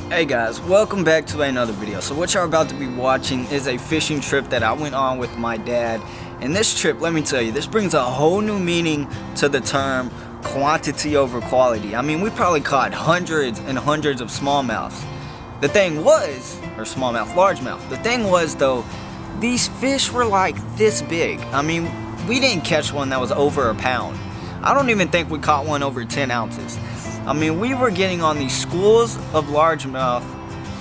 Hey guys, welcome back to another video. So what you're about to be watching is a fishing trip that I went on with my dad. And this trip, let me tell you, this brings a whole new meaning to the term quantity over quality. I mean, we probably caught hundreds and hundreds of smallmouths. The thing was, or smallmouth, largemouth. The thing was though, these fish were like this big. I mean, we didn't catch one that was over a pound. I don't even think we caught one over 10 ounces. I mean, we were getting on these schools of largemouth,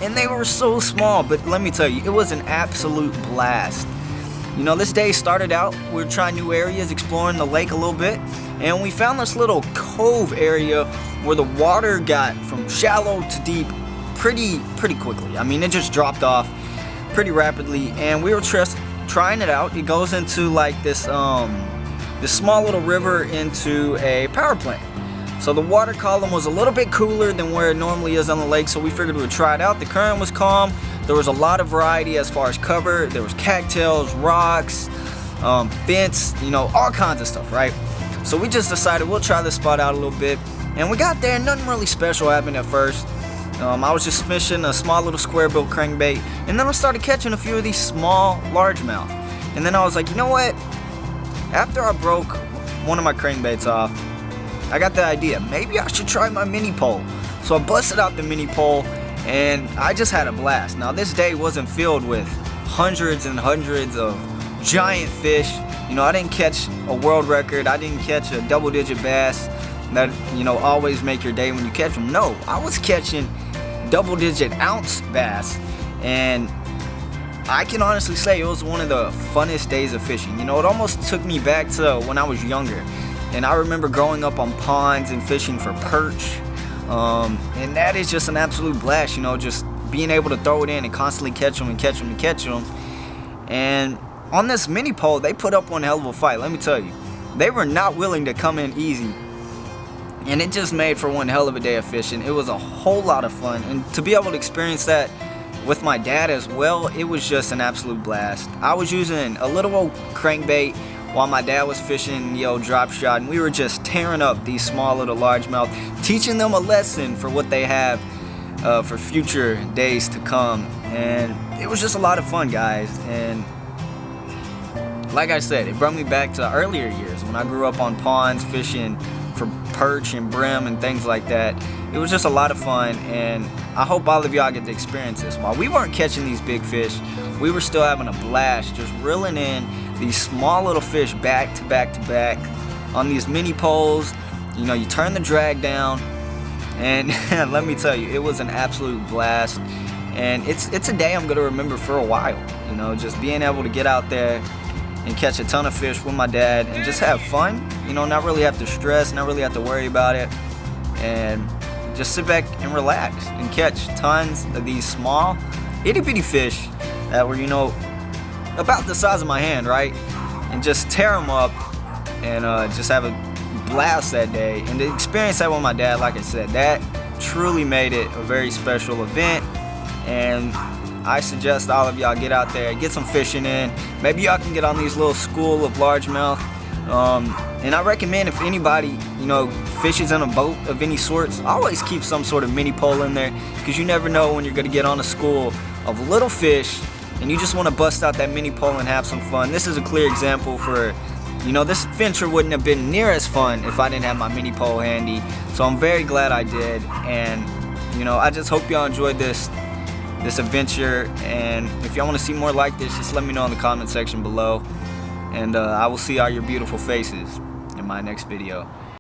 and they were so small, but let me tell you, it was an absolute blast. You know, this day started out, we were trying new areas, exploring the lake a little bit, and we found this little cove area where the water got from shallow to deep pretty quickly. I mean, it just dropped off pretty rapidly, and we were just trying it out. It goes into like this small little river into a power plant. So the water column was a little bit cooler than where it normally is on the lake, so we figured we would try it out. The current was calm. There was a lot of variety as far as cover. There was cattails, rocks, fence, you know, all kinds of stuff, right? So we just decided we'll try this spot out a little bit. And we got there, nothing really special happened at first. I was just fishing a small little square-bill crankbait, and then I started catching a few of these small largemouth. And then I was like, you know what? After I broke one of my crankbaits off, I got the idea, maybe I should try my mini pole. So I busted out the mini pole and I just had a blast. Now this day wasn't filled with hundreds and hundreds of giant fish. You know, I didn't catch a world record. I didn't catch a double-digit bass that, you know, always make your day when you catch them. No, I was catching double-digit ounce bass, and I can honestly say it was one of the funnest days of fishing. You know, it almost took me back to when I was younger. And I remember growing up on ponds and fishing for perch, and that is just an absolute blast, you know, just being able to throw it in and constantly catch them and catch them and catch them. And on this mini pole, they put up one hell of a fight, let me tell you. They were not willing to come in easy, and it just made for one hell of a day of fishing. It was a whole lot of fun, and to be able to experience that with my dad as well, it was just an absolute blast. I was using a little old crankbait while my dad was fishing the old drop shot, and we were just tearing up these small little largemouth, teaching them a lesson for what they have for future days to come. And it was just a lot of fun, guys. And like I said, it brought me back to earlier years when I grew up on ponds fishing for perch and brim and things like that. It was just a lot of fun, and I hope all of y'all get to experience this. While we weren't catching these big fish, we were still having a blast just reeling in these small little fish back to back to back on these mini poles. You know, you turn the drag down, and let me tell you, it was an absolute blast. And it's a day I'm gonna remember for a while. You know, just being able to get out there and catch a ton of fish with my dad and just have fun. You know, not really have to stress, not really have to worry about it, and just sit back and relax and catch tons of these small itty bitty fish that were, you know, about the size of my hand, right? And just tear them up and just have a blast that day. And to experience that with my dad, like I said, that truly made it a very special event. And I suggest all of y'all get out there, get some fishing in. Maybe y'all can get on these little school of largemouth. And I recommend, if anybody, you know, fishes in a boat of any sorts, always keep some sort of mini pole in there, because you never know when you're going to get on a school of little fish and you just want to bust out that mini pole and have some fun. This is a clear example for, you know, this venture wouldn't have been near as fun if I didn't have my mini pole handy. So I'm very glad I did, and, you know, I just hope y'all enjoyed this adventure. And if y'all want to see more like this, just let me know in the comment section below, and I will see all your beautiful faces in my next video.